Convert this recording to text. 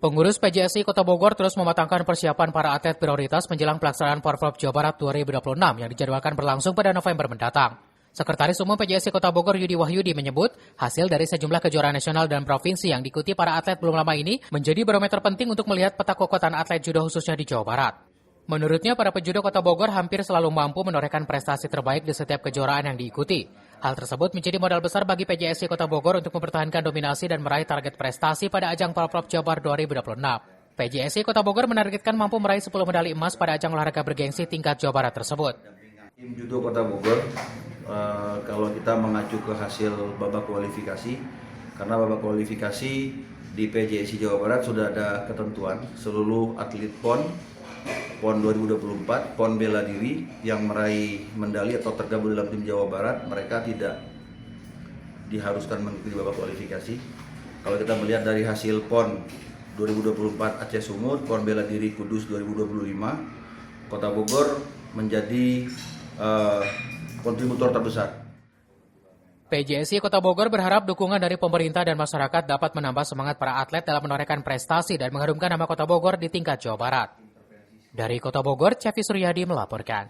Pengurus PJSI Kota Bogor terus mematangkan persiapan para atlet prioritas menjelang pelaksanaan Porprov Jawa Barat 2026 yang dijadwalkan berlangsung pada November mendatang. Sekretaris Umum PJSI Kota Bogor Yudi Wahyudi menyebut, hasil dari sejumlah kejuaraan nasional dan provinsi yang diikuti para atlet belum lama ini menjadi barometer penting untuk melihat peta kekuatan atlet judo khususnya di Jawa Barat. Menurutnya, para pejudo Kota Bogor hampir selalu mampu menorehkan prestasi terbaik di setiap kejuaraan yang diikuti. Hal tersebut menjadi modal besar bagi PJSI Kota Bogor untuk mempertahankan dominasi dan meraih target prestasi pada ajang Porprov Jabar 2026. PJSI Kota Bogor menargetkan mampu meraih 10 medali emas pada ajang olahraga bergengsi tingkat Jawa Barat tersebut. Tim judo Kota Bogor, kalau kita mengacu ke hasil babak kualifikasi, karena babak kualifikasi di PJSI Jawa Barat sudah ada ketentuan seluruh atlet PON 2024, PON bela diri yang meraih medali atau tergabung dalam tim Jawa Barat, mereka tidak diharuskan mengikuti babak kualifikasi. Kalau kita melihat dari hasil PON 2024 Aceh Sumut, PON bela diri Kudus 2025, Kota Bogor menjadi kontributor terbesar. PJSI Kota Bogor berharap dukungan dari pemerintah dan masyarakat dapat menambah semangat para atlet dalam menorehkan prestasi dan mengharumkan nama Kota Bogor di tingkat Jawa Barat. Dari Kota Bogor, Cevi Suryadi melaporkan.